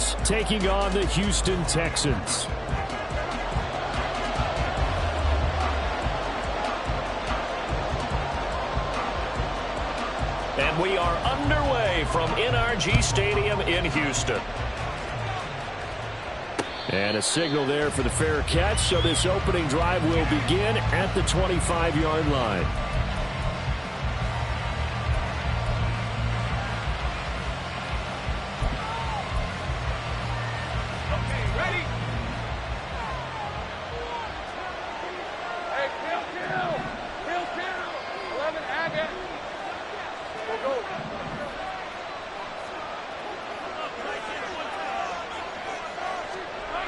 Astros taking on the Houston Texans. And we are underway from NRG Stadium in Houston. And a signal there for the fair catch, so this opening drive will begin at the 25-yard line.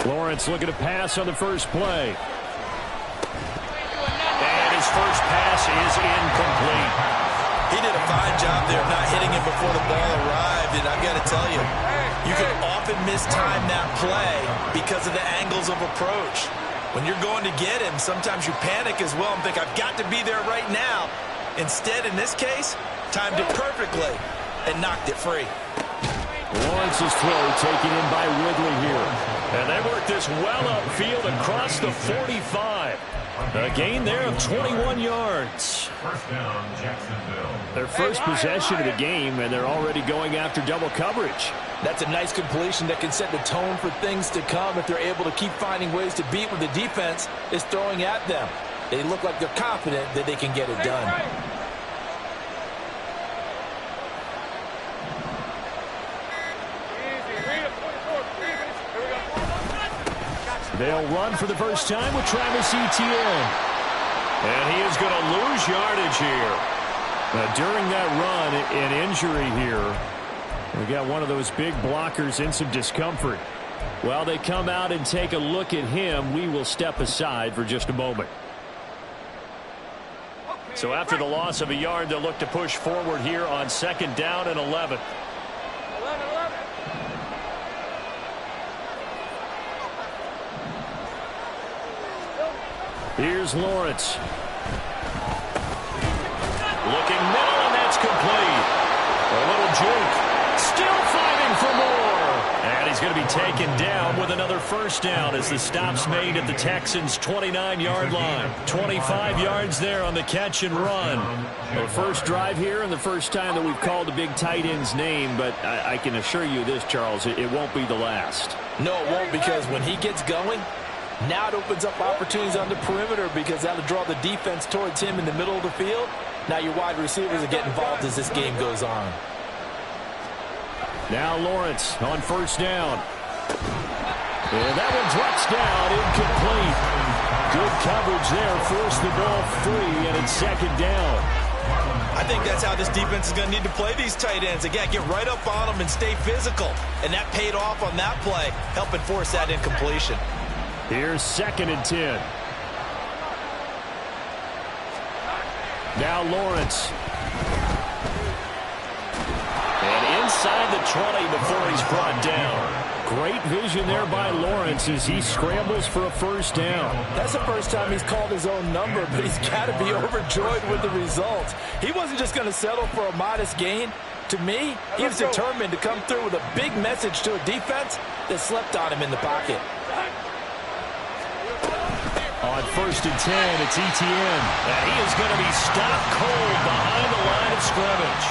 Lawrence looking to pass on the first play. And his first pass is incomplete. He did a fine job there of not hitting him before the ball arrived. And I've got to tell you, you can often mistime that play because of the angles of approach. When you're going to get him, sometimes you panic as well and think, I've got to be there right now. Instead, in this case, timed it perfectly and knocked it free. Lawrence's throw taken in by Ridley here. And they work this well upfield across the 45. A gain there of 21 yards. First down, Jacksonville. Their first possession of the game, and they're already going after double coverage. That's a nice completion that can set the tone for things to come if they're able to keep finding ways to beat what the defense is throwing at them. They look like they're confident that they can get it done. They'll run for the first time with Travis Etienne. And he is going to lose yardage here. During that run, an injury here. We got one of those big blockers in some discomfort. While they come out and take a look at him, we will step aside for just a moment. So after the loss of a yard, they'll look to push forward here on 2nd down and 11. Here's Lawrence. Looking middle, and that's complete. A little juke. Still fighting for more. And he's going to be taken down with another first down as the stop's made at the Texans' 29-yard line. 25 yards there on the catch and run. The first drive here and the first time that we've called a big tight end's name, but I can assure you this, Charles, it won't be the last. No, it won't, because when he gets going, now it opens up opportunities on the perimeter because that'll draw the defense towards him in the middle of the field. Now your wide receivers will get involved as this game goes on. Now Lawrence on first down. And that one drops down, incomplete. Good coverage there, forced the ball free, and it's 2nd down. I think that's how this defense is going to need to play these tight ends. Again, get right up on them and stay physical. And that paid off on that play, helping force that incompletion. Here's 2nd and 10. Now Lawrence. And inside the 20 before he's brought down. Great vision there by Lawrence as he scrambles for a first down. That's the first time he's called his own number, but he's got to be overjoyed with the result. He wasn't just going to settle for a modest gain. To me, he was determined to come through with a big message to a defense that slept on him in the pocket. On 1st and 10, it's Etienne. And he is going to be stopped cold behind the line of scrimmage.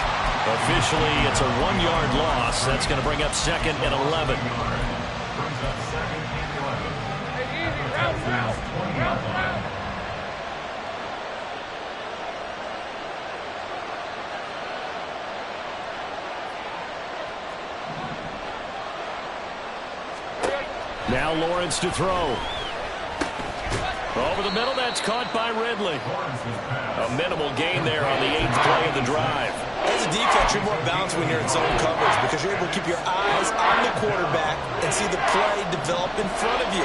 Officially, it's a 1-yard loss. That's going to bring up 2nd and 11. Now Lawrence to throw. Over the middle, that's caught by Ridley. A minimal gain there on the 8th play of the drive. As a defense, you're more balanced when you're in zone coverage because you're able to keep your eyes on the quarterback and see the play develop in front of you.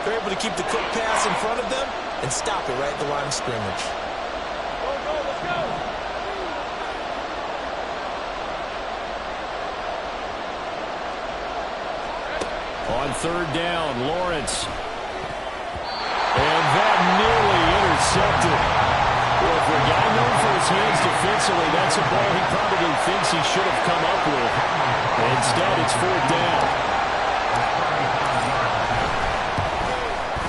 They're able to keep the quick pass in front of them and stop it right at the line of scrimmage. Let's go. On 3rd down, Lawrence. And that nearly intercepted. Well, for a guy known for his hands defensively, that's a ball he probably thinks he should have come up with. Instead, it's 4th down.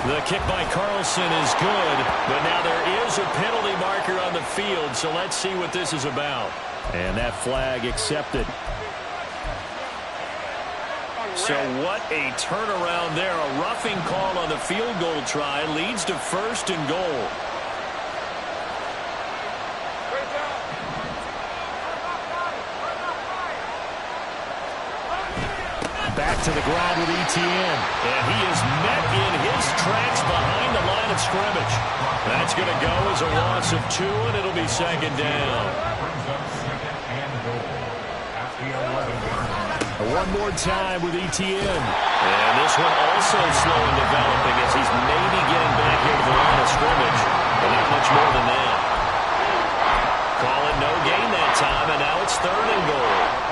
The kick by Carlson is good, but now there is a penalty marker on the field, so let's see what this is about. And that flag accepted. So what a turnaround there. A roughing call on the field goal try leads to 1st and goal. Back to the ground with Etienne. And he is met in his tracks behind the line of scrimmage. That's going to go as a loss of 2, and it'll be 2nd down. One more time with Etienne. And this one also slow in developing as he's maybe getting back here to the line of scrimmage. But not much more than that. Call it no gain that time, and now it's 3rd and goal.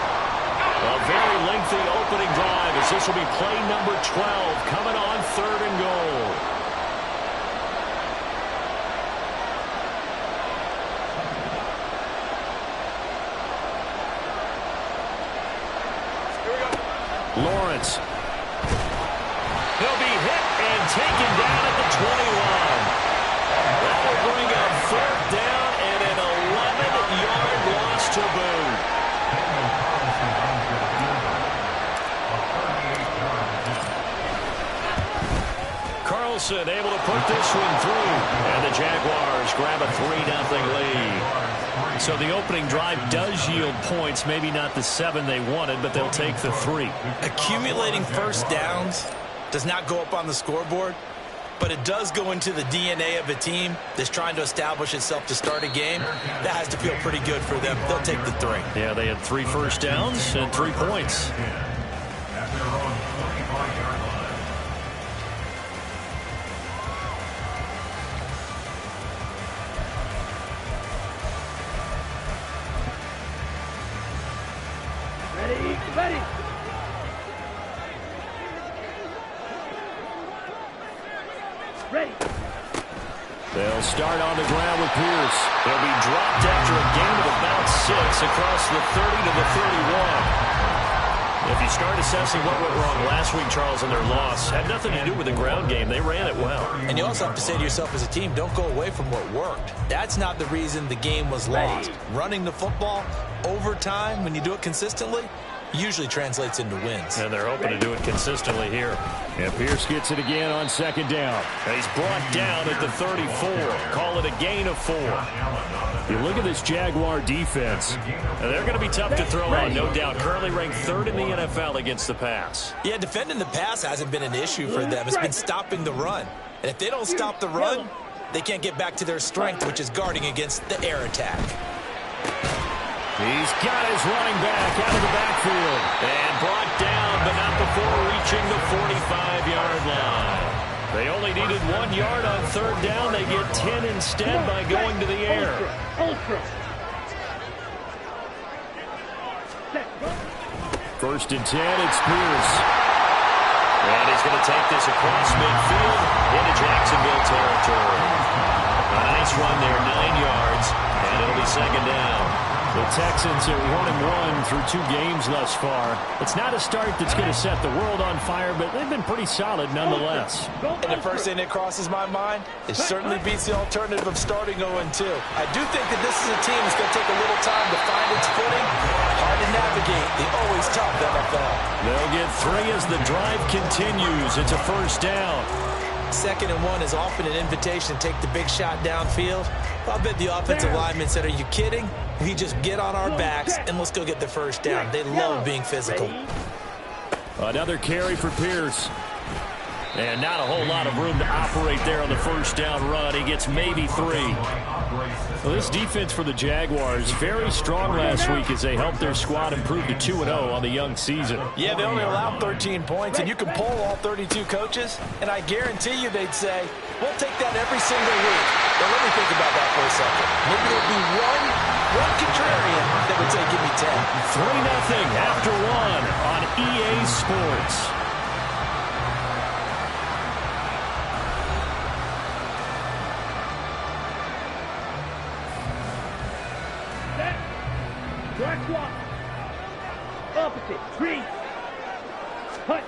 A very lengthy opening drive as this will be play number 12 coming on 3rd and goal. Lawrence. He'll be hit and taken down at the 21. That will bring up 4th down and an 11-yard loss to boot. Carlson able to put this one through. And the Jaguars grab a 3-0 lead. So the opening drive does yield points. Maybe not the 7 they wanted, but they'll take the 3. Accumulating first downs does not go up on the scoreboard, but it does go into the DNA of a team that's trying to establish itself to start a game. That has to feel pretty good for them. They'll take the 3. Yeah, they had 3 first downs and 3 points. Ready. They'll start on the ground with Pierce. They'll be dropped after a gain of about 6 across the 30 to the 31. If you start assessing what went wrong last week, Charles, in their loss, had nothing to do with the ground game. They ran it well. And you also have to say to yourself as a team, don't go away from what worked. That's not the reason the game was lost. Running the football over time, when you do it consistently, usually translates into wins. And they're hoping to do it consistently here. And Pierce gets it again on 2nd down. And he's brought down at the 34. Call it a gain of 4. You look at this Jaguar defense, and they're going to be tough to throw on, no doubt. Currently ranked 3rd in the NFL against the pass. Yeah, defending the pass hasn't been an issue for them. It's been stopping the run. And if they don't stop the run, they can't get back to their strength, which is guarding against the air attack. He's got his running back out of the backfield. And brought down, but not before reaching the 45-yard line. They only needed 1 yard on 3rd down. They get 10 instead by going to the air. First and 10, it's Pierce. And he's going to take this across midfield into Jacksonville territory. A nice run there, 9 yards, and it'll be 2nd down. The Texans are 1-1 through 2 games thus far. It's not a start that's going to set the world on fire, but they've been pretty solid nonetheless. And the first thing that crosses my mind, it certainly beats the alternative of starting 0-2. I do think that this is a team that's going to take a little time to find its footing. Hard to navigate the always tough NFL. They'll get 3 as the drive continues. It's a 1st down. 2nd and 1 is often an invitation to take the big shot downfield. I bet the offensive linemen said, are you kidding? We just get on our backs and let's go get the 1st down. They love being physical. Another carry for Pierce. And not a whole lot of room to operate there on the 1st down run. He gets maybe 3. Well, this defense for the Jaguars, very strong last week as they helped their squad improve to 2-0 on the young season. Yeah, they only allowed 13 points, and you can poll all 32 coaches, and I guarantee you they'd say, we'll take that every single week. Now, let me think about that for a second. Maybe there'd be one contrarian that would say, give me 10. 3-0 after 1 on EA Sports. Track 1. Opposite. Green. Hut.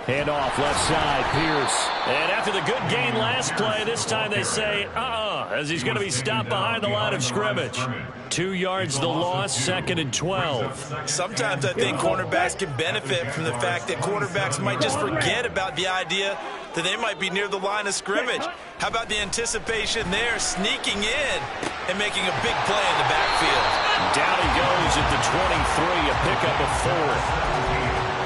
Hand off left side, Pierce. And after the good gain last play, this time they say, as he's going to be stopped behind the line of scrimmage. 2 yards the loss, 2nd and 12. Sometimes I think cornerbacks can benefit from the fact that quarterbacks might just forget about the idea that they might be near the line of scrimmage. How about the anticipation there, sneaking in and making a big play in the backfield? Down he goes at the 23, a pickup of 4.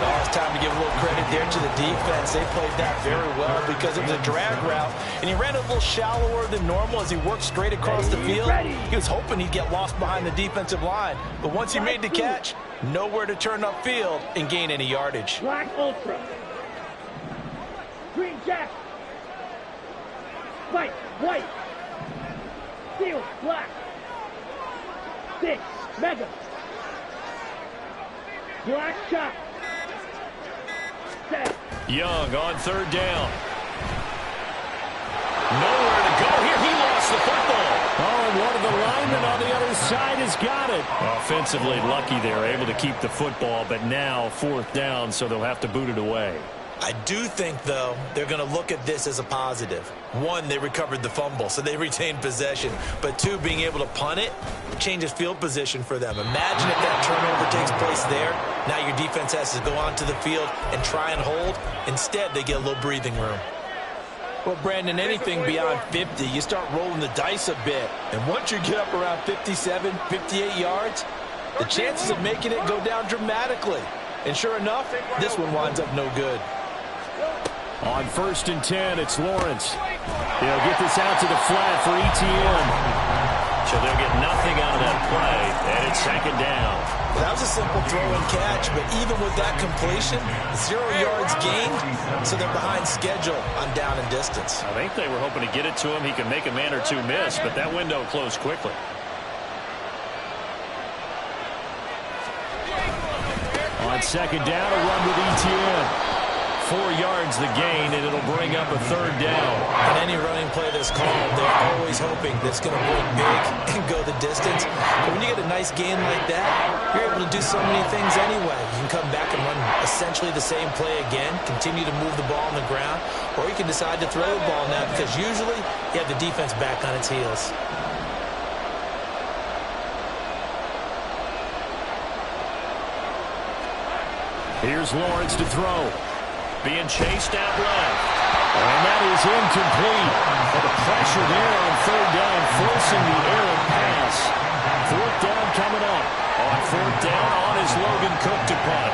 Oh, it's time to give a little credit there to the defense. They played that very well because it was a drag route, and he ran a little shallower than normal as he worked straight across the field. He was hoping he'd get lost behind the defensive line, but once he made the catch, nowhere to turn upfield and gain any yardage. Black Ultra. Green Jack. White. White. Steel. Black. 6. Mega. Black shot. Young on 3rd down. Nowhere to go here. He lost the football. Oh, and one of the linemen on the other side has got it. Offensively lucky they're able to keep the football, but now 4th down, so they'll have to boot it away. I do think, though, they're going to look at this as a positive. 1, they recovered the fumble, so they retained possession. But 2, being able to punt it changes field position for them. Imagine if that turnover takes place there. Now your defense has to go onto the field and try and hold. Instead, they get a little breathing room. Well, Brandon, anything beyond 50, you start rolling the dice a bit. And once you get up around 57, 58 yards, the chances of making it go down dramatically. And sure enough, this one winds up no good. On 1st and 10, it's Lawrence. He'll get this out to the flat for ETN. So they'll get nothing out of that play, and it's 2nd down. Well, that was a simple throw and catch, but even with that completion, 0 yards gained, so they're behind schedule on down and distance. I think they were hoping to get it to him. He could make a man or two miss, but that window closed quickly. On 2nd down, a run with ETN. 4 yards the gain, and it'll bring up a 3rd down. On any running play that's called, they're always hoping that's going to break big and go the distance. But when you get a nice gain like that, you're able to do so many things anyway. You can come back and run essentially the same play again, continue to move the ball on the ground, or you can decide to throw the ball now because usually you have the defense back on its heels. Here's Lawrence to throw. Being chased out left. And that is incomplete. But the pressure there on 3rd down, forcing the errant pass. 4th down coming up. On 4th down, on is Logan Cook to punt.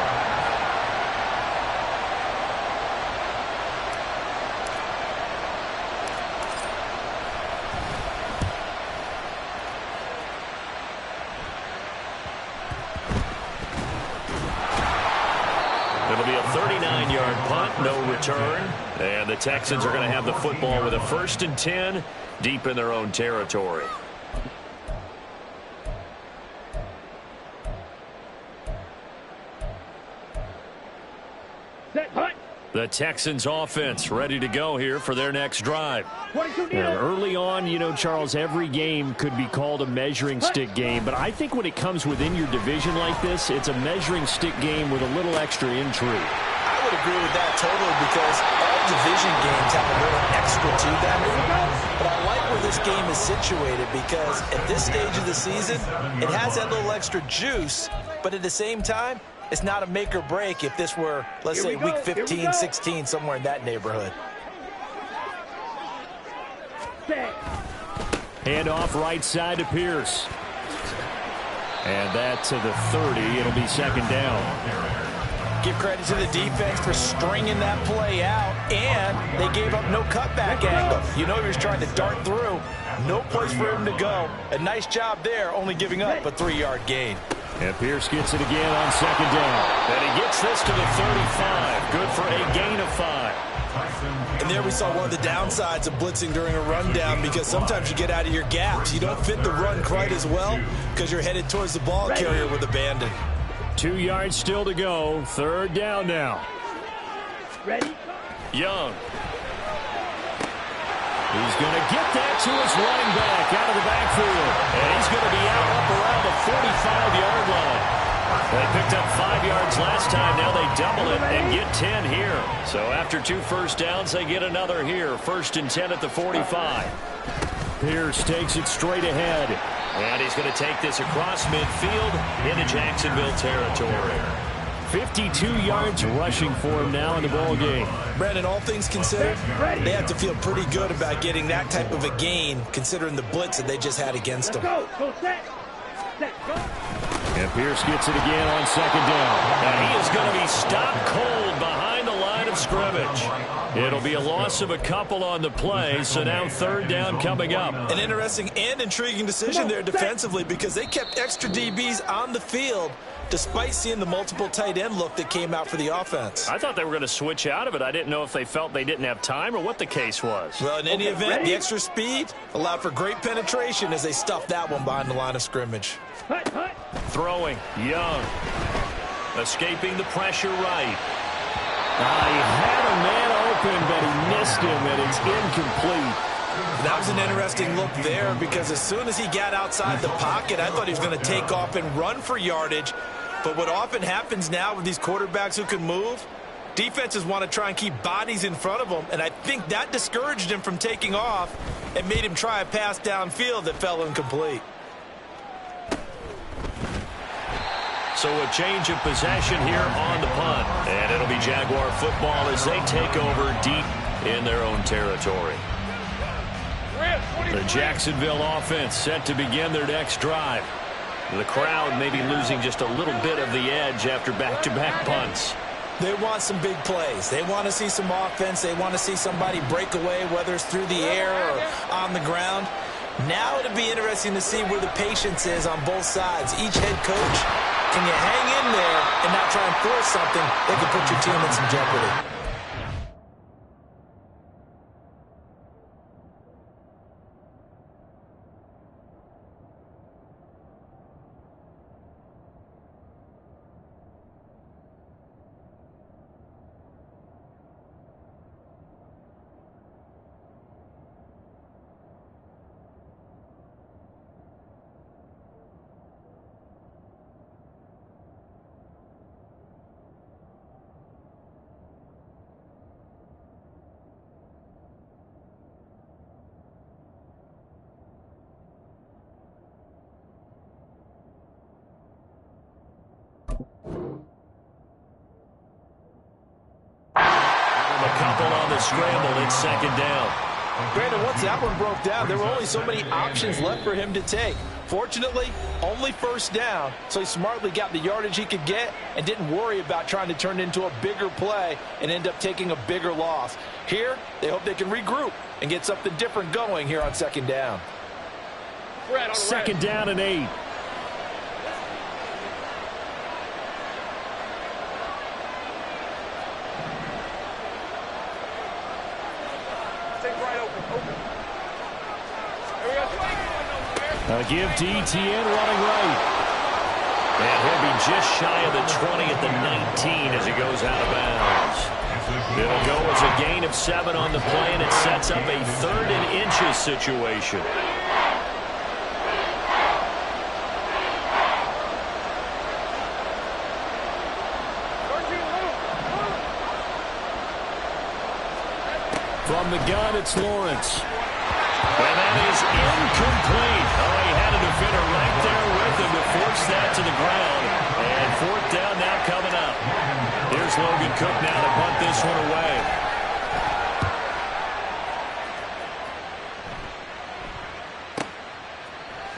It'll be a 39-yard punt, no return. And the Texans are going to have the football with a 1st and 10 deep in their own territory. Set, hut. The Texans offense ready to go here for their next drive. Early on, you know, Charles, every game could be called a measuring stick game, but I think when it comes within your division like this, it's a measuring stick game with a little extra intrigue. I would agree with that totally because all division games have a little extra to them. But I like where this game is situated because at this stage of the season, it has that little extra juice, but at the same time, it's not a make or break if this were, let's say, week 15, 16, somewhere in that neighborhood. Hand off right side to Pierce. And that to the 30. It'll be 2nd down. Give credit to the defense for stringing that play out, and they gave up no cutback angle. You know he was trying to dart through. No place for him to go. A nice job there, only giving up a 3-yard gain. And Pierce gets it again on 2nd down. And he gets this to the 35. Good for a gain of 5. And there we saw one of the downsides of blitzing during a rundown because sometimes you get out of your gaps. You don't fit the run quite as well because you're headed towards the ball carrier with abandon. 2 yards still to go. 3rd down now. Ready? Young. He's going to get that to his running back out of the backfield. And he's going to be out up around the 45-yard line. They picked up 5 yards last time. Now they double it and get 10 here. So after 2 first downs, they get another here. 1st and 10 at the 45. Pierce takes it straight ahead. And he's going to take this across midfield into Jacksonville territory. 52 yards rushing for him now in the ball game. Brandon, all things considered, they have to feel pretty good about getting that type of a gain, considering the blitz that they just had against them. Go set. Set, go. And Pierce gets it again on 2nd down. And he is going to be stopped cold behind the line of scrimmage. It'll be a loss of a couple on the play, so now 3rd down coming up. An interesting and intriguing decision there defensively because they kept extra DBs on the field despite seeing the multiple tight end look that came out for the offense. I thought they were going to switch out of it. I didn't know if they felt they didn't have time or what the case was. Well, in any event, the extra speed allowed for great penetration as they stuffed that one behind the line of scrimmage. Throwing, Young. Escaping the pressure right. He had a man open, but he missed him, and it's incomplete. That was an interesting look there because as soon as he got outside the pocket, I thought he was going to take off and run for yardage. But what often happens now with these quarterbacks who can move, defenses want to try and keep bodies in front of them, and I think that discouraged him from taking off and made him try a pass downfield that fell incomplete. So a change of possession here on the punt. And it'll be Jaguar football as they take over deep in their own territory. The Jacksonville offense set to begin their next drive. The crowd may be losing just a little bit of the edge after back-to-back punts. They want some big plays. They want to see some offense. They want to see somebody break away, whether it's through the air or on the ground. Now it'll be interesting to see where the patience is on both sides. Each head coach, can you hang in there and not try and force something that could put your team in some jeopardy? Scramble, it's 2nd down. Brandon, once that one broke down, there were only so many options left for him to take. Fortunately, only 1st down, so he smartly got the yardage he could get and didn't worry about trying to turn it into a bigger play and end up taking a bigger loss. Here, they hope they can regroup and get something different going here on 2nd down. 2nd down and 8. A give to ETN running right. And he'll be just shy of the 20 at the 19 as he goes out of bounds. It'll go as a gain of 7 on the play, and it sets up a 3rd and inches situation. From the gun, it's Lawrence. And that is incomplete. Oh, he had a defender right there with him to force that to the ground. And 4th down now coming up. Here's Logan Cook now to punt this one away.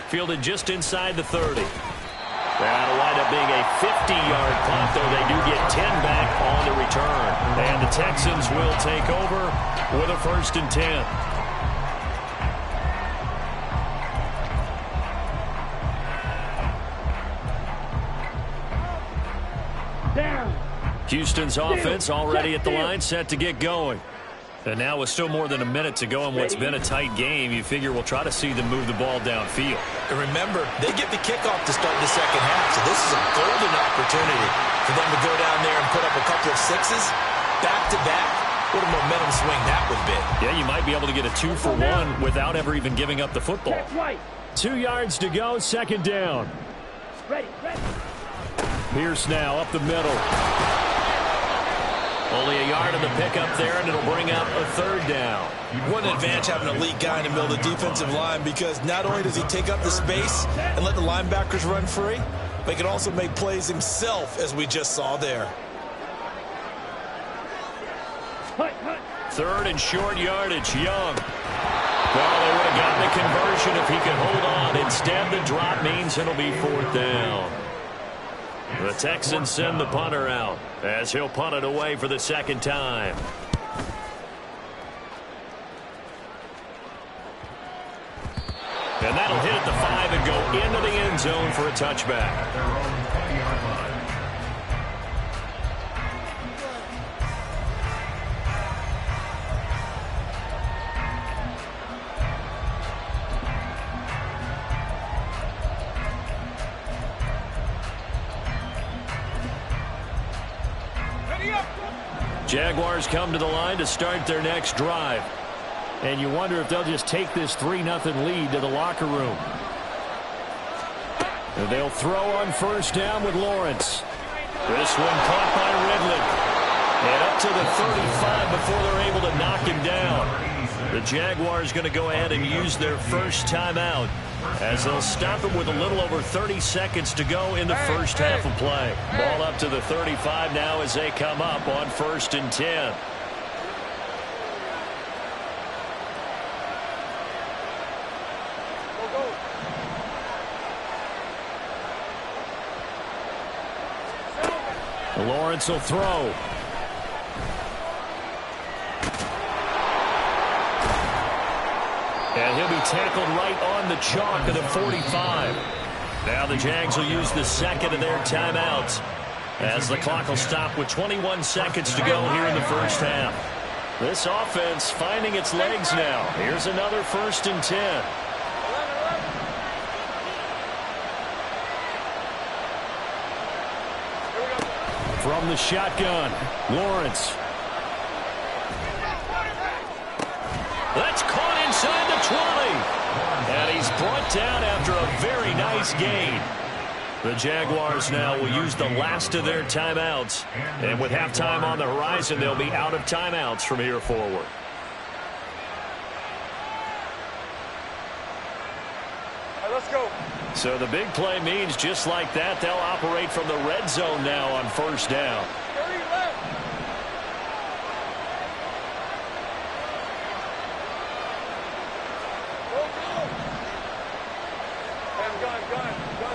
Fielded just inside the 30. That'll wind up being a 50-yard punt, though they do get 10 back on the return. And the Texans will take over with a 1st and 10. Houston's offense already at the line, set to get going. And now with still more than a minute to go in what's been a tight game, you figure we'll try to see them move the ball downfield. And remember, they get the kickoff to start the 2nd half, so this is a golden opportunity for them to go down there and put up a couple of 6s back-to-back. What a momentum swing that would be. Yeah, you might be able to get a 2-for-1 without ever even giving up the football. 2 yards to go, 2nd down. Ready. Pierce now up the middle. Only a yard of the pickup there, and it'll bring up a third down. What an advantage having an elite guy in the middle of the defensive line, because not only does he take up the space and let the linebackers run free, but he can also make plays himself, as we just saw there. Third and short yardage, Young. Well, they would have gotten the conversion if he could hold on. Instead, the drop means it'll be fourth down. The Texans send the punter out as he'll punt it away for the second time. And that'll hit at the 5 and go into the end zone for a touchback. Their own 20-yard line. Jaguars come to the line to start their next drive. And you wonder if they'll just take this 3-0 lead to the locker room. And they'll throw on first down with Lawrence. This one caught by Ridley. And up to the 35 before they're able to knock him down. The Jaguars going to go ahead and use their first timeout as they'll stop him with a little over 30 seconds to go in the first half of play. Ball up to the 35 now as they come up on 1st and 10. Lawrence will throw. And he'll be tackled right on the chalk at the 45. Now the Jags will use the second of their timeouts as the clock will stop with 21 seconds to go here in the first half. This offense finding its legs now. Here's another 1st and 10. From the shotgun, Lawrence. That's caught inside the 20. And he's brought down after a very nice gain. The Jaguars now will use the last of their timeouts. And with halftime on the horizon, they'll be out of timeouts from here forward. All right, let's go. So the big play means just like that, they'll operate from the red zone now on first down. 30 left. Go, go. Gun. Go.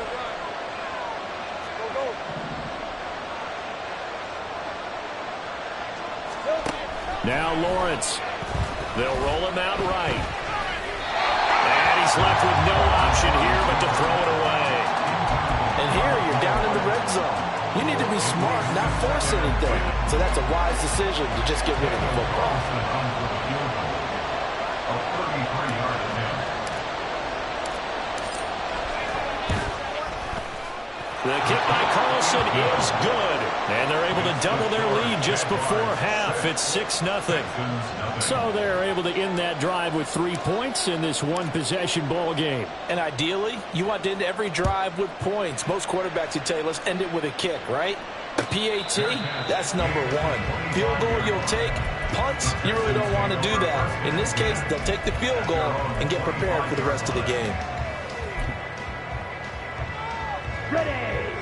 Now Lawrence. They'll roll him out right. And he's left with no option here but to throw it away. And here you're down in the red zone. You need to be smart, not force anything. So that's a wise decision to just get rid of the football. A 33-yard attempt. The kick by Carlson is good. And they're able to double their lead just before half. It's 6-0. So they're able to end that drive with 3 points in this one-possession ball game. And ideally, you want to end every drive with points. Most quarterbacks would tell you, let's end it with a kick, right? A PAT, that's number one. Field goal you'll take. Punts, you really don't want to do that. In this case, they'll take the field goal and get prepared for the rest of the game.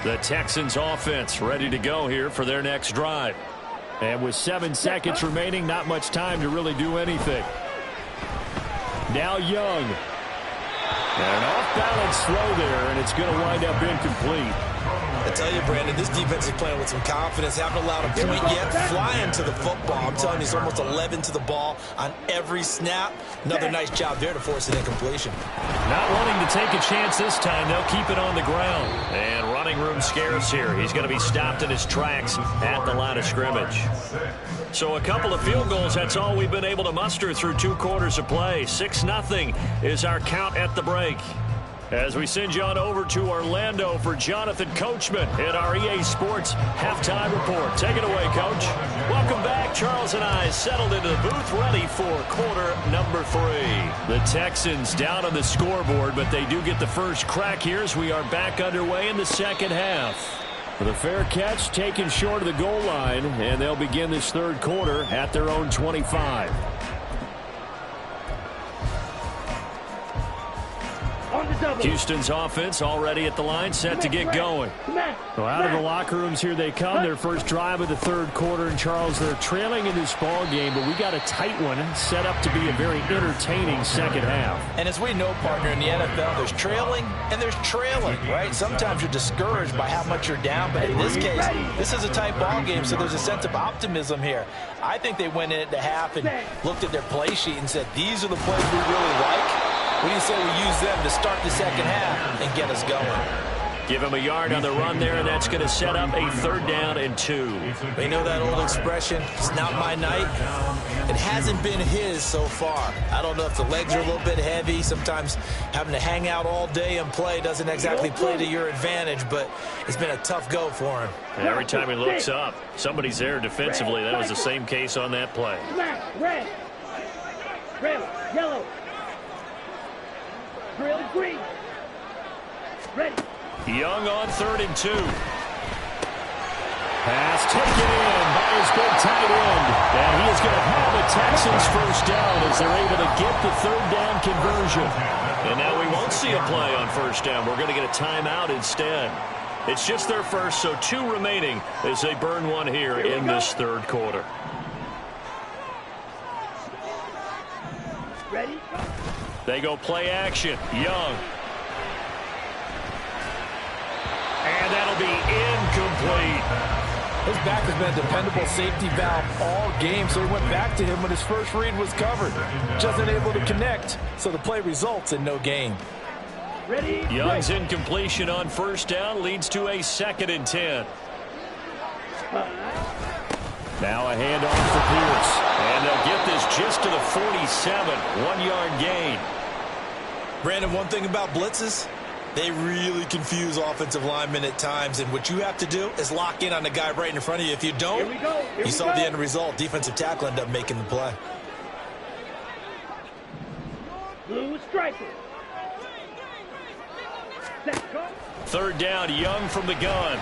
The Texans offense ready to go here for their next drive. And with 7 seconds remaining, not much time to really do anything. Now Young. An off-balance throw there, and it's going to wind up incomplete. I tell you, Brandon, this defense is playing with some confidence. Haven't allowed a point yet. Flying to the football. I'm telling you, it's almost 11 to the ball on every snap. Another nice job there to force an incompletion. Not wanting to take a chance this time. They'll keep it on the ground. And running room scarce here. He's going to be stopped in his tracks at the line of scrimmage. So a couple of field goals, that's all we've been able to muster through 2 quarters of play. 6-0 is our count at the break. As we send you on over to Orlando for Jonathan Coachman in our EA Sports Halftime Report. Take it away, Coach. Welcome back. Charles and I settled into the booth ready for quarter number 3. The Texans down on the scoreboard, but they do get the first crack here as we are back underway in the second half. The fair catch taken short of the goal line, and they'll begin this third quarter at their own 25. Houston's offense already at the line, set to get going. Well, out of the locker rooms here they come, their first drive of the third quarter. And Charles, they're trailing in this ball game, but we got a tight one set up to be a very entertaining second half. And as we know, partner, in the NFL, there's trailing and there's trailing, right? Sometimes you're discouraged by how much you're down, but in this case, this is a tight ball game, so there's a sense of optimism here. I think they went into half and looked at their play sheet and said, these are the plays we really like. What do you say we use them to start the second half and get us going? Give him a yard on the run there, and that's going to set up a 3rd down and 2. You know that old expression, it's not my night? It hasn't been his so far. I don't know if the legs are a little bit heavy. Sometimes having to hang out all day and play doesn't exactly play to your advantage, but it's been a tough go for him. And every time he looks up, somebody's there defensively. That was the same case on that play. Red, yellow, green, ready. Young on 3rd and 2. Pass taken in by his big tight end. And he is going to have the Texans first down as they're able to get the 3rd down conversion. And now we won't see a play on first down. We're going to get a timeout instead. It's just their first, so 2 remaining as they burn one here in this third quarter. Ready? They go play action. Young. And that'll be incomplete. His back has been a dependable safety valve all game, so he went back to him when his first read was covered. Just unable to connect, so the play results in no gain. Ready? Young's incompletion on first down leads to a 2nd and 10. Now a handoff for Pierce. And they'll get this just to the 47. 1-yard gain. Brandon, one thing about blitzes, they really confuse offensive linemen at times, and what you have to do is lock in on the guy right in front of you. If you don't, you saw the end result. Defensive tackle ended up making the play. Blue striker. 3rd down, Young from the gun.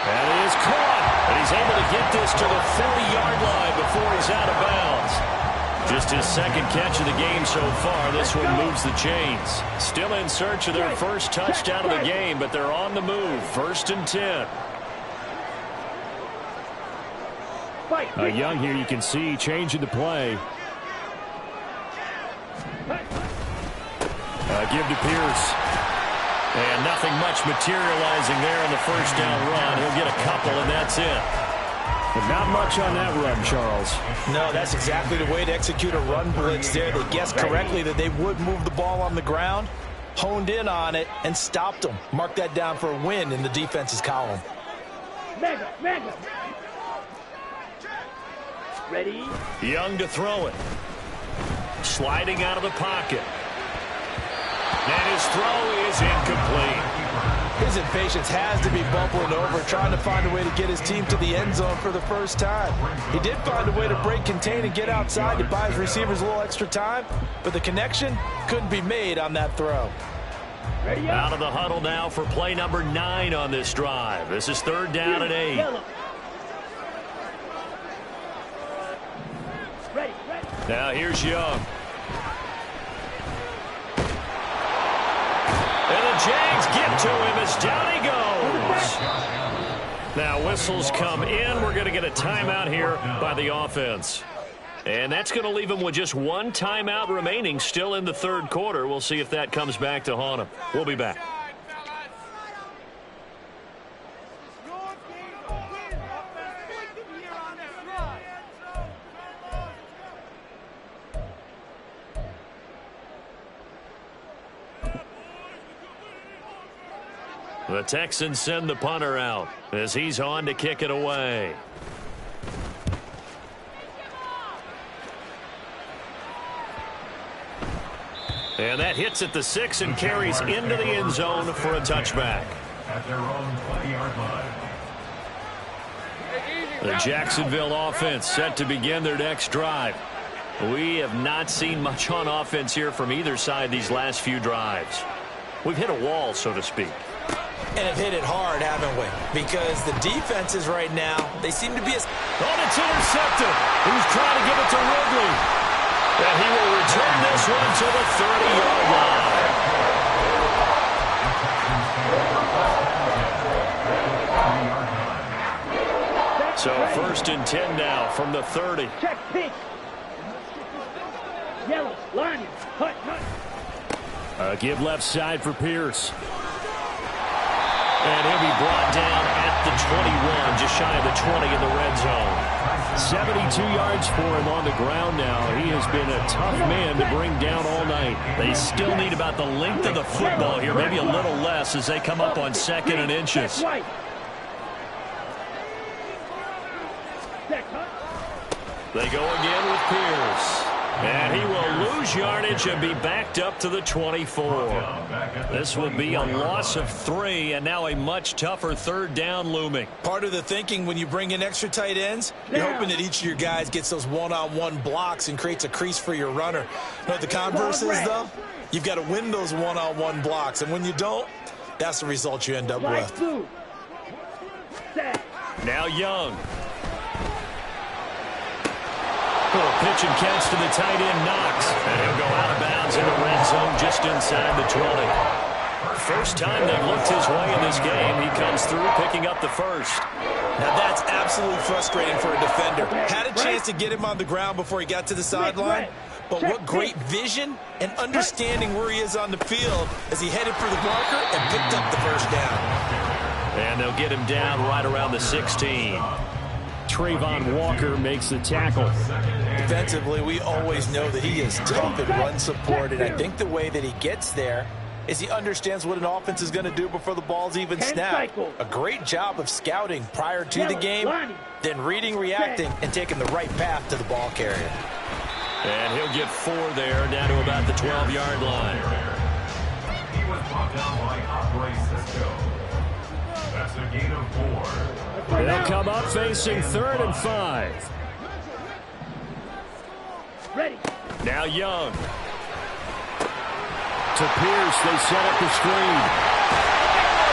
And it is caught. And he's able to get this to the 40-yard line before he's out of bounds. Just his 2nd catch of the game so far. This one moves the chains. Still in search of their first touchdown of the game, but they're on the move. 1st and 10. Young here, you can see changing the play. Give to Pierce. And nothing much materializing there on the first down run. He'll get a couple, and that's it. But not much on that run, Charles. No, that's exactly the way to execute a run blitz there. They guessed correctly that they would move the ball on the ground, honed in on it, and stopped them. Mark that down for a win in the defense's column. Mega. Ready? Young to throw it. Sliding out of the pocket. And his throw is incomplete. His impatience has to be bubbling over, trying to find a way to get his team to the end zone for the first time. He did find a way to break, contain, and get outside to buy his receivers a little extra time, but the connection couldn't be made on that throw. Ready? Out of the huddle now for play number 9 on this drive. This is 3rd down and 8. Ready. Now here's Young. And the Jags get to him as down he goes. Now whistles come in. We're going to get a timeout here by the offense. And that's going to leave him with just 1 timeout remaining still in the third quarter. We'll see if that comes back to haunt him. We'll be back. The Texans send the punter out as he's on to kick it away. And that hits at the 6 and carries into the end zone for a touchback. At their own 20-yard line. The Jacksonville offense set to begin their next drive. We have not seen much on offense here from either side these last few drives. We've hit a wall, so to speak. And have hit it hard, haven't we? Because the defenses right now, they seem to be as... Oh, it's intercepted. He's trying to give it to Ridley. And he will return this one to the 30-yard line. So 1st and 10 now from the 30. Check pink. Yellow, line, hut, hut. Give left side for Pierce. And he'll be brought down at the 21, just shy of the 20 in the red zone. 72 yards for him on the ground now. He has been a tough man to bring down all night. They still need about the length of the football here, maybe a little less as they come up on 2nd and inches. They go again with Pierce. And he will lose yardage and be backed up to the 24. This will be a loss of 3, and now a much tougher 3rd down looming. Part of the thinking when you bring in extra tight ends, you're hoping that each of your guys gets those one-on-one blocks and creates a crease for your runner. You know what the converse is, though? You've got to win those one-on-one blocks, and when you don't, that's the result you end up with. Now Young. Little pitch and catch to the tight end, Knox. And he'll go out of bounds in the red zone just inside the 20. First time they've looked his way in this game. He comes through picking up the first. Now that's absolutely frustrating for a defender. Had a chance to get him on the ground before he got to the sideline. But what great vision and understanding where he is on the field as he headed for the marker and picked up the first down. And they'll get him down right around the 16. Trayvon Walker makes the tackle. Defensively, we always know that he is tough in run support, and I think the way that he gets there is he understands what an offense is going to do before the ball's even snapped. A great job of scouting prior to the game, then reading, reacting, and taking the right path to the ball carrier. And he'll get 4 there, down to about the 12-yard line. He was brought down by Operator Cisco. That's a gain of 4. They'll come up facing 3rd and 5. Ready. Now Young. To Pierce, they set up the screen.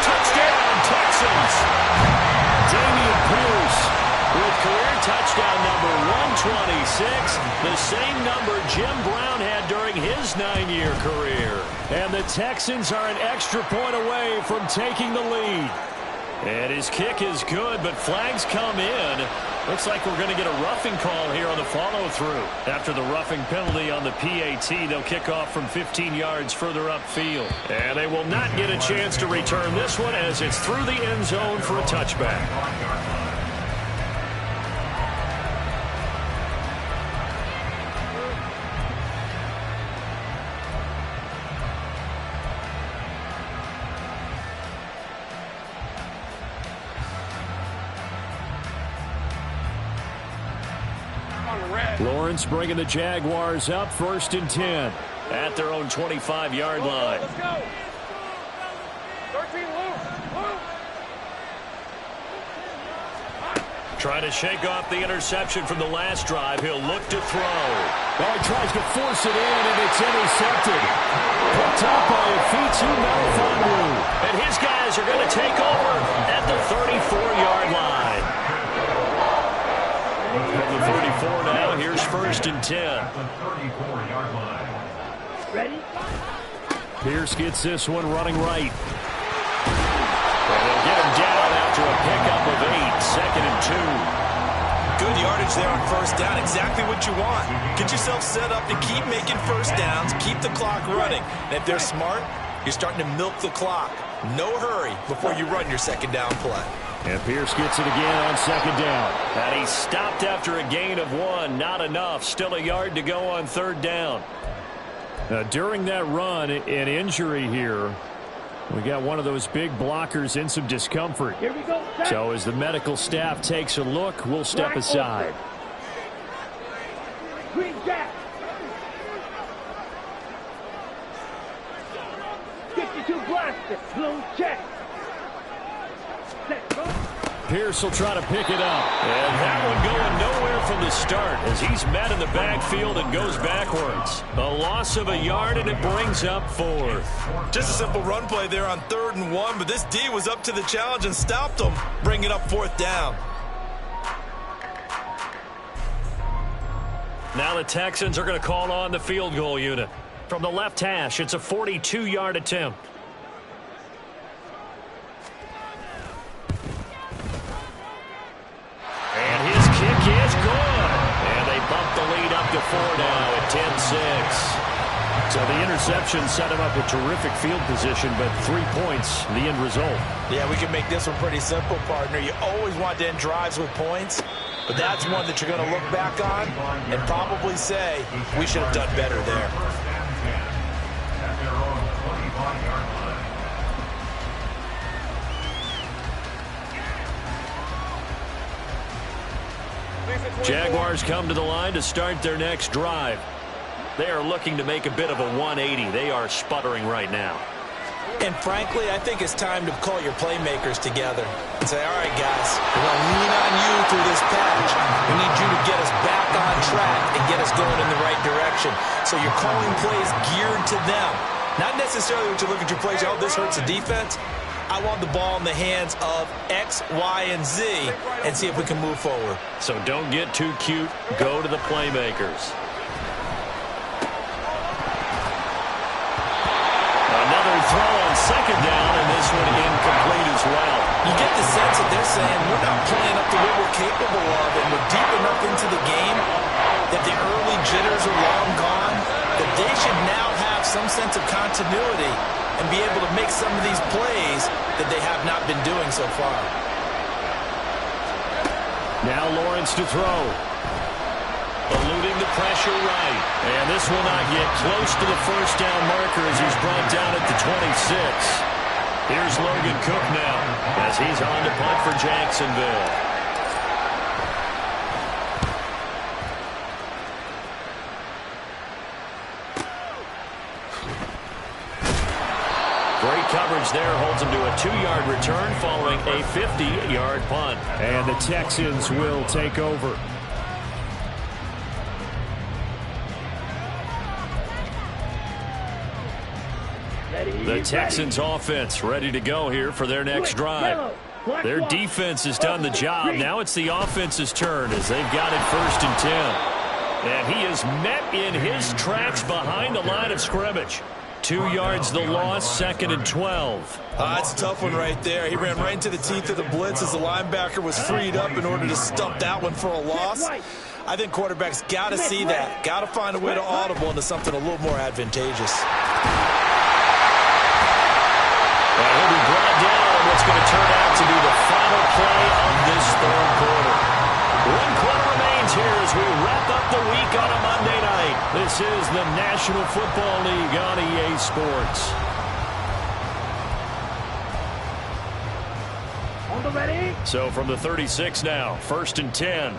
Touchdown, Texans. Dameon Pierce with career touchdown number 126, the same number Jim Brown had during his 9-year career. And the Texans are an extra point away from taking the lead. And his kick is good, but flags come in. Looks like we're going to get a roughing call here on the follow-through. After the roughing penalty on the PAT, they'll kick off from 15 yards further upfield. And they will not get a chance to return this one as it's through the end zone for a touchback. Lawrence bringing the Jaguars up 1st and 10 at their own 25-yard line. Let's go. 13 loose. Trying to shake off the interception from the last drive. He'll look to throw. Oh, he tries to force it in, and it's intercepted. Picked up by Afitu Melifonwu. And his guys are going to take over at the 34-yard line. From the 34 now, here's 1st and 10. Ready? Pierce gets this one running right. And they'll get him down after a pickup of 8, 2nd and 2. Good yardage there on 1st down, exactly what you want. Get yourself set up to keep making 1st downs, keep the clock running. And if they're smart, you're starting to milk the clock. No hurry before you run your 2nd down play. And Pierce gets it again on 2nd down. And he stopped after a gain of 1. Not enough. Still a yard to go on 3rd down. During that run, an injury here. We got one of those big blockers in some discomfort. Here we go. So as the medical staff takes a look, we'll step aside. Green jack. 52 blaster. Blue check. Set, go. Pierce will try to pick it up. And that one going nowhere from the start as he's met in the backfield and goes backwards. A loss of a yard, and it brings up 4th. Just a simple run play there on 3rd and 1, but this D was up to the challenge and stopped him, bringing up 4th down. Now the Texans are going to call on the field goal unit. From the left hash, it's a 42-yard attempt. And his kick is good. And they bump the lead up to 4 now at 10-6. So the interception set him up a terrific field position, but 3 points, the end result. Yeah, we can make this one pretty simple, partner. You always want to end drives with points, but that's one that you're going to look back on and probably say, we should have done better there. At their own 25-yard line. Jaguars come to the line to start their next drive. They are looking to make a bit of a 180. They are sputtering right now. And frankly, I think it's time to call your playmakers together and say, all right, guys, we're going to lean on you through this patch. We need you to get us back on track and get us going in the right direction. So you're calling plays geared to them. Not necessarily what you look at your plays, oh, this hurts the defense. I want the ball in the hands of X, Y, and Z and see if we can move forward. So don't get too cute. Go to the playmakers. Another throw on 2nd down, and this one incomplete as well. You get the sense that they're saying we're not playing up to what we're capable of, and we're deep enough into the game that the early jitters are long gone, that they should now have some sense of continuity and be able to make some of these plays that they have not been doing so far. Now Lawrence to throw. Eluding the pressure right. And this will not get close to the 1st down marker as he's brought down at the 26. Here's Logan Cook now as he's on to punt for Jacksonville. Great coverage there, holds him to a 2-yard return following a 50-yard punt. And the Texans will take over. The Texans offense ready to go here for their next drive. Their defense has done the job. Now it's the offense's turn as they've got it 1st and 10. And he is met in his tracks behind the line of scrimmage. 2 yards the loss, 2nd and 12. That's a tough one right there. He ran right into the teeth of the blitz as the linebacker was freed up in order to stump that one for a loss. I think quarterbacks got to see that. Got to find a way to audible into something a little more advantageous. And he'll be brought down on what's going to turn out to be the final play of this 3rd quarter. 1 quarter remains here as we wrap up the week on a Monday night. This is the National Football League on EA Sports. On the ready. So from the 36 now, 1st and 10.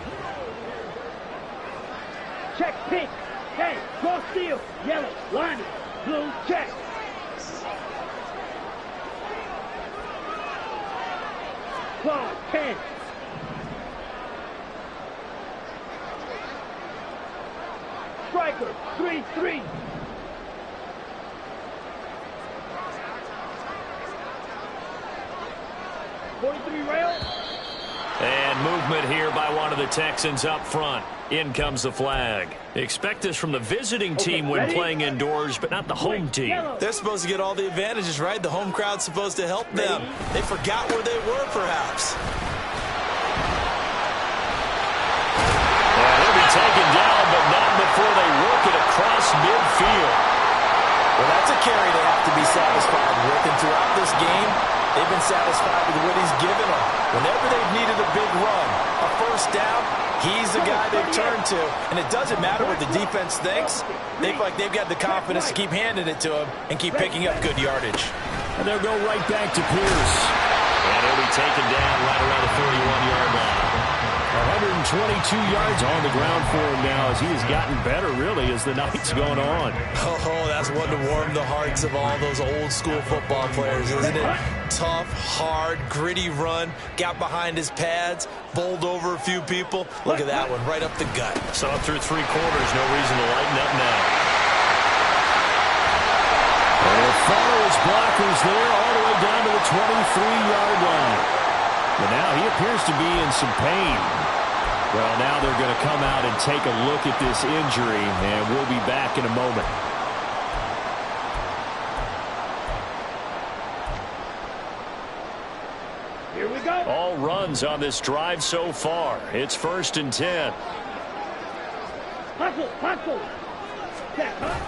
Check pink. Hey, cross field. Yellow. Line it. Blue. Check. Ball. 10. Striker. 3-3. Rail. And movement here by one of the Texans up front. In comes the flag. Expect this from the visiting team when playing indoors, but not the home team. They're supposed to get all the advantages, right? The home crowd's supposed to help them. They forgot where they were, perhaps. And he'll be taken down, but not before they work it across midfield. Well, that's a carry they have to be satisfied with, and throughout this game, they've been satisfied with what he's given them. Whenever they've needed a big run, a 1st down, he's the guy they've turned to. And it doesn't matter what the defense thinks. They feel like they've got the confidence to keep handing it to him and keep picking up good yardage. And they'll go right back to Pierce. And he'll be taken down right around the 41-yard line. 122 yards on the ground for him now as he has gotten better, really, as the night's going on. Oh, that's one to warm the hearts of all those old school football players, isn't it? tough, hard, gritty run. Got behind his pads, bowled over a few people. Look at that one, right up the gut. Saw through 3 quarters, no reason to lighten up now. And he'll follow his blockers there all the way down to the 23-yard line. But now he appears to be in some pain. Well, now they're going to come out and take a look at this injury, and we'll be back in a moment. Here we go. All runs on this drive so far. It's 1st and 10. Hustle, hustle. Check, huh?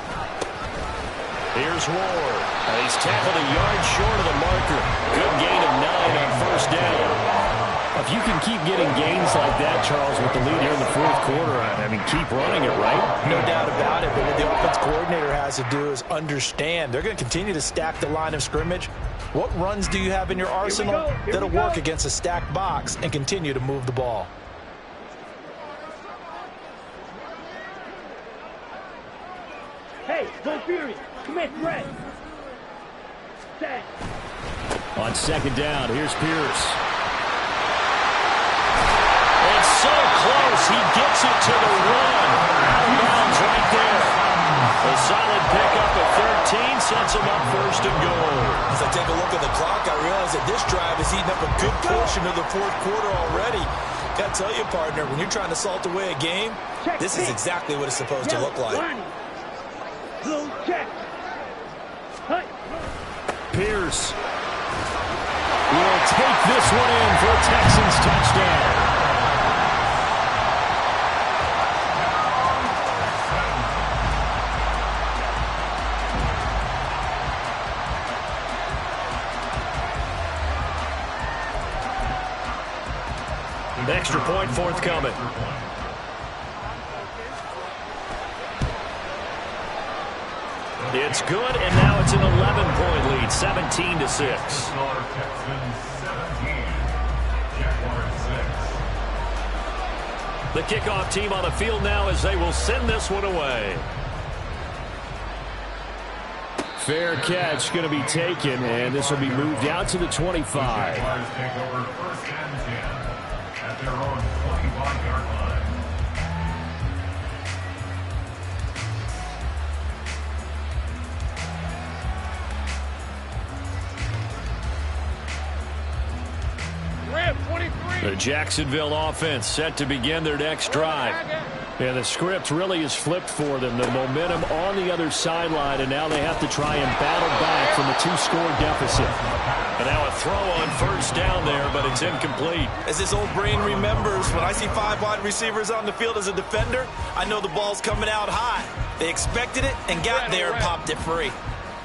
Here's Ward. And he's tackled a yard short of the marker. Good gain of 9 on 1st down. If you can keep getting gains like that, Charles, with the lead here in the 4th quarter, I mean, keep running it, right? No doubt about it, but what the offense coordinator has to do is understand. They're going to continue to stack the line of scrimmage. What runs do you have in your arsenal that'll work against a stacked box and continue to move the ball? Hey, go Fury. Commit red. Set. On 2nd down, here's Pierce. It's so close, he gets it to the 1. Out of bounds right there. A solid pickup of 13 sets him up 1st and goal. As I take a look at the clock, I realize that this drive is eating up a good portion of the 4th quarter already. Got to tell you, partner, when you're trying to salt away a game, this is exactly what it's supposed to look like. Blue check. Pierce will take this one in for a Texans touchdown. Extra point forthcoming. It's good, and now it's an 11-point lead, 17-6. The kickoff team on the field now as they will send this one away. Fair catch going to be taken, and this will be moved out to the 25. At their own 25-yard line. Red 23. The Jacksonville offense set to begin their next drive. And the script really is flipped for them. The momentum on the other sideline, and now they have to try and battle back from a 2-score deficit. And now a throw on 1st down there, but it's incomplete. As this old brain remembers, when I see 5 wide receivers on the field as a defender, I know the ball's coming out high. They expected it and got there and popped it free.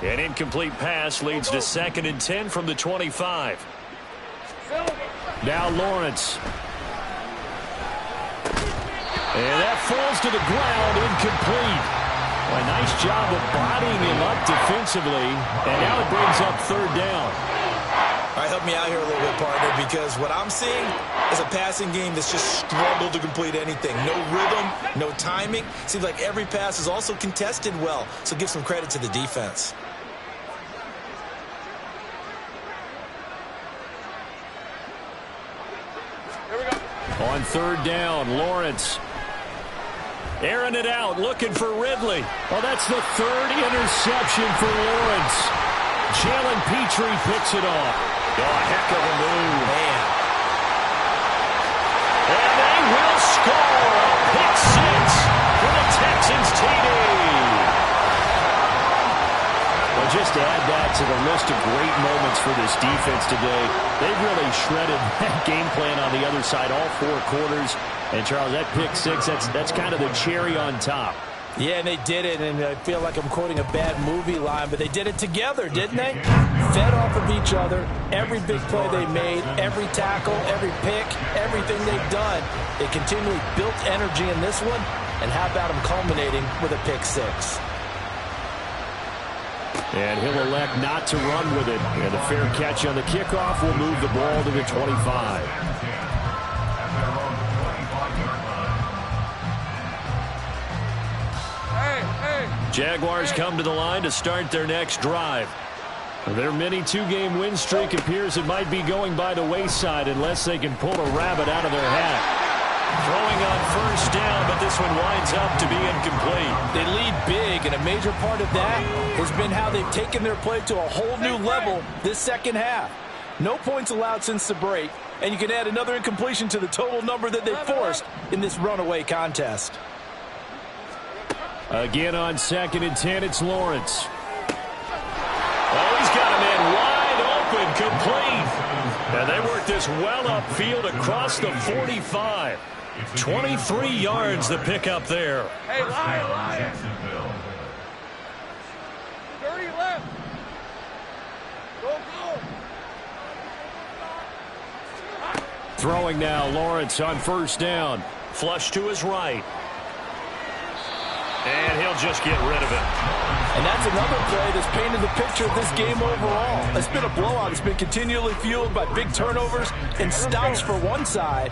An incomplete pass leads to 2nd and 10 from the 25. Now Lawrence. And that falls to the ground, incomplete. Well, a nice job of bodying him up defensively, and now it brings up 3rd down. All right, help me out here a little bit, partner, because what I'm seeing is a passing game that's just struggled to complete anything. No rhythm, no timing. Seems like every pass is also contested well, so give some credit to the defense. Here we go. On 3rd down, Lawrence. Airing it out, looking for Ridley. Oh, that's the 3rd interception for Lawrence. Jalen Petrie picks it off. Oh, a heck of a move. Man. And they will score a pick 6 for the Texans TD. Well, just add that to the list of great moments for this defense today. They've really shredded that game plan on the other side all 4 quarters. And, Charles, that pick 6, that's kind of the cherry on top. Yeah, and they did it, and I feel like I'm quoting a bad movie line, but they did it together, didn't they? Fed off of each other, every big play they made, every tackle, every pick, everything they've done. They continually built energy in this one, and how about them culminating with a pick 6? And he'll elect not to run with it. And a fair catch on the kickoff will move the ball to the 25. Jaguars come to the line to start their next drive. Their mini two-game win streak appears it might be going by the wayside unless they can pull a rabbit out of their hat. Throwing on first down, but this one winds up to be incomplete. They lead big, and a major part of that has been how they've taken their play to a whole new level this second half. No points allowed since the break, and you can add another incompletion to the total number that they forced in this runaway contest. Again on 2nd and 10, it's Lawrence. Oh, he's got a man wide open, complete. And they work this well upfield across the 45. 23 yards the pickup there. Hey, lie. 30 left. Go. Throwing now, Lawrence on first down. Flush to his right. And he'll just get rid of it. And that's another play that's painted the picture of this game overall. It's been a blowout. It's been continually fueled by big turnovers and stops for one side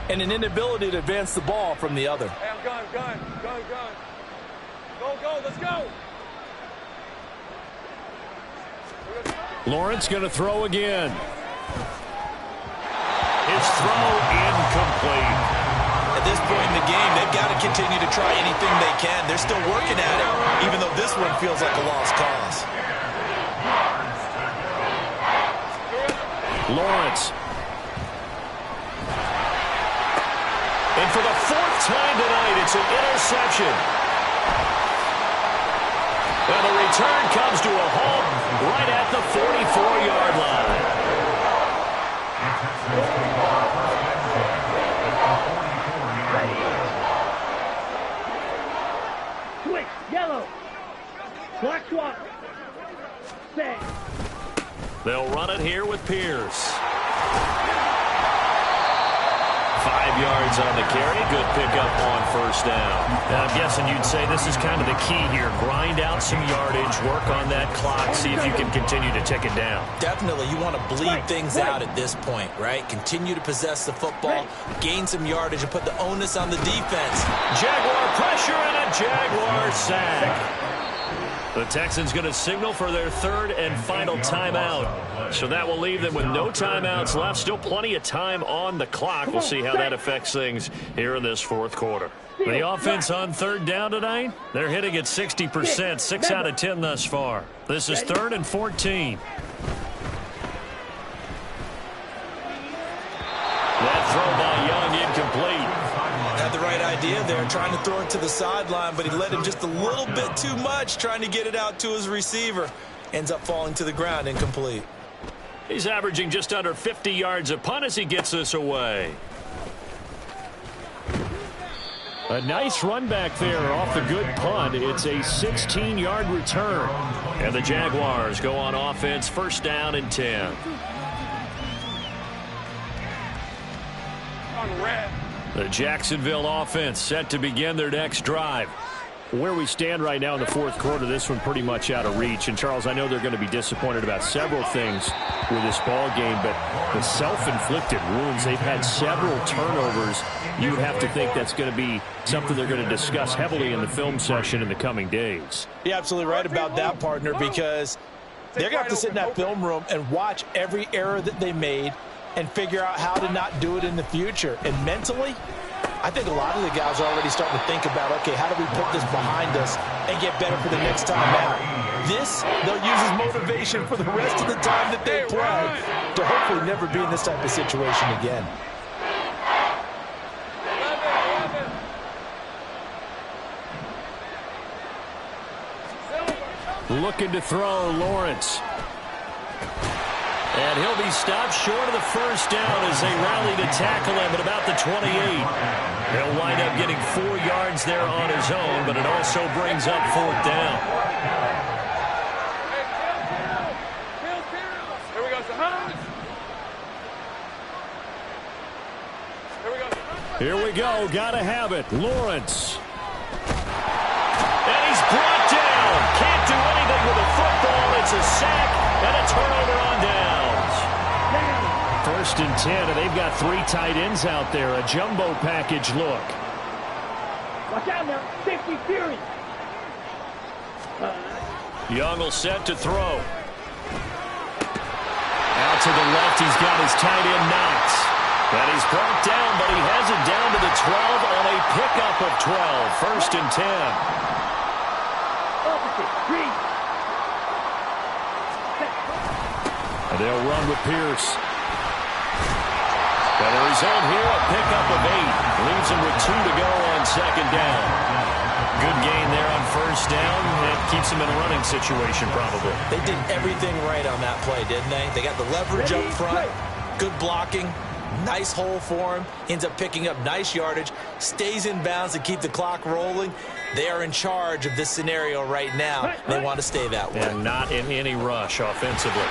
and an inability to advance the ball from the other. Hey, I'm gun. Go, let's go. Lawrence going to throw again. His throw incomplete. At this point in the game, they've got to continue to try anything they can. They're still working at it, even though this one feels like a lost cause. Lawrence. And for the 4th time tonight, it's an interception. And the return comes to a halt right at the 44-yard line. Switch, yellow. Black swap. Set. They'll run it here with Pierce. 5 yards on the carry. Good pickup on first down. Now, I'm guessing you'd say this is kind of the key here. Grind out some yardage, work on that clock, see if you can continue to tick it down. Definitely, you want to bleed things out at this point, right? Continue to possess the football, gain some yardage, and put the onus on the defense. Jaguar pressure and a Jaguar sack. The Texans going to signal for their 3rd and final timeout. So that will leave them with no timeouts left. Still plenty of time on the clock. We'll see how that affects things here in this 4th quarter. The offense on 3rd down tonight, they're hitting at 60%, 6 out of 10 thus far. This is 3rd and 14. That throw by Young incomplete. Had the right idea there, trying to throw it to the sideline, but he let him just a little bit too much, trying to get it out to his receiver. Ends up falling to the ground, incomplete. He's averaging just under 50 yards a punt as he gets this away. A nice run back there off the good punt. It's a 16-yard return. And the Jaguars go on offense, 1st down and 10. On red. The Jacksonville offense set to begin their next drive. Where we stand right now in the 4th quarter, this one pretty much out of reach. And, Charles, I know they're going to be disappointed about several things with this ball game, but the self-inflicted wounds, they've had several turnovers. You would have to think that's going to be something they're going to discuss heavily in the film session in the coming days. You're absolutely right about that, partner, because they're going to have to sit in that film room and watch every error that they made and figure out how to not do it in the future. And mentally, I think a lot of the guys are already starting to think about, okay, how do we put this behind us and get better for the next time out? This, they'll use as motivation for the rest of the time that they play to hopefully never be in this type of situation again. 11. Looking to throw, Lawrence. And he'll be stopped short of the first down as they rally to tackle him at about the 28. He'll wind up getting 4 yards there on his own, but it also brings up 4th down. Here we go, Sahans. Here we go. Got to have it. Lawrence. And he's brought down. Can't do anything with the football. It's a sack and a turnover on downs. 1st and 10, and they've got 3 tight ends out there. A jumbo package look. Watch out now. Safety Fury. Young will set to throw. to the left. He's got his tight end Knox. And he's brought down, but he has it down to the 12 on a pickup of 12. First and 10. And they'll run with Pierce. And the result here, a pickup of 8. Leaves him with 2 to go on second down. Good gain there on first down. It keeps him in a running situation, probably. They did everything right on that play, didn't they? They got the leverage up front, good blocking, nice hole for him, ends up picking up nice yardage, stays in bounds to keep the clock rolling. They are in charge of this scenario right now. They want to stay that way. And not in any rush offensively.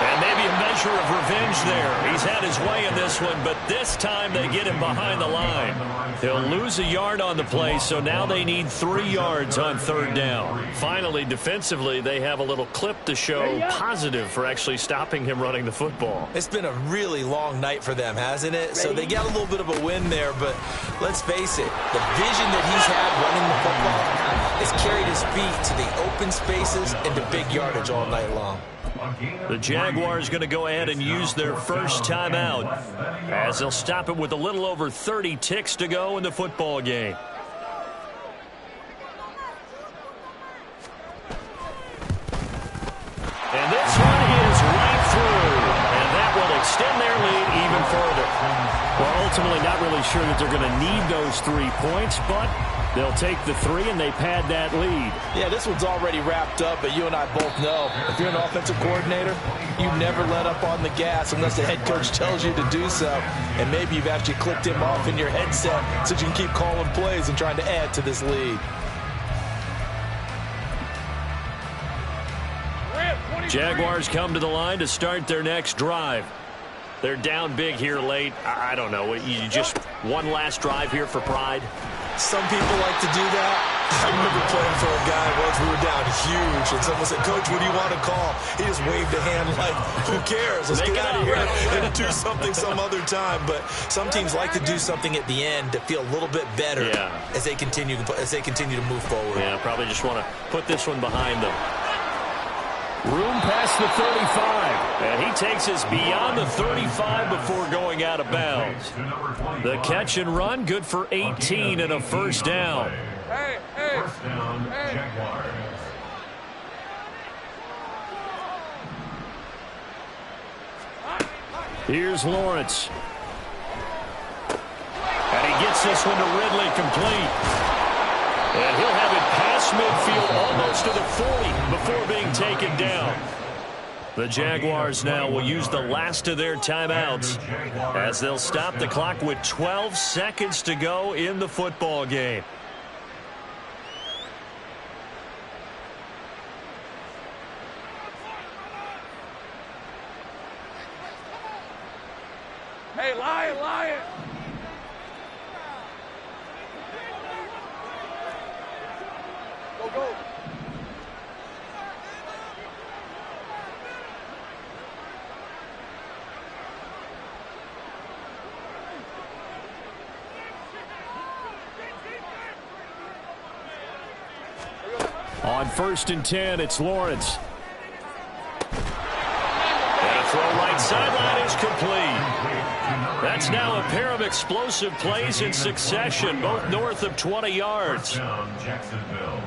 And maybe a measure of revenge there. He's had his way in this one, but this time they get him behind the line. He'll lose a yard on the play, so now they need 3 yards on third down. Finally, defensively, they have a little clip to show positive for actually stopping him running the football. It's been a really long night for them, hasn't it? So they got a little bit of a win there, but let's face it, the vision that he's had running the football has carried his feet to the open spaces and to big yardage all night long. The Jaguars going to go ahead and use their first timeout as they'll stop it with a little over 30 ticks to go in the football game. And this one is right through, and that will extend their lead even further. Well, ultimately not really sure that they're going to need those 3 points, but they'll take the 3 and they pad that lead. Yeah, this one's already wrapped up, but you and I both know if you're an offensive coordinator, you never let up on the gas unless the head coach tells you to do so. And maybe you've actually clicked him off in your headset so you can keep calling plays and trying to add to this lead. Jaguars come to the line to start their next drive. They're down big here late. I don't know. You just one last drive here for pride? Some people like to do that. I remember playing for a guy once. We were down huge, and someone said, "Coach, what do you want to call?" He just waved a hand like, "Who cares? Let's get out of here and do something some other time." But some teams like to do something at the end to feel a little bit better as they continue to move forward. Yeah, probably just want to put this one behind them. Room past the 35, and he takes us beyond the 35 before going out of bounds. The catch and run, good for 18 and a first down. First down, Jaguars. Here's Lawrence. And he gets this one to Ridley complete. And he'll have it past midfield almost to the 40 before being taken down. The Jaguars now will use the last of their timeouts as they'll stop the clock with 12 seconds to go in the football game. Hey, Lion! Go! On 1st and 10, it's Lawrence. And a throw right sideline is complete. That's now a pair of explosive plays in succession, both north of 20 yards. Jacksonville.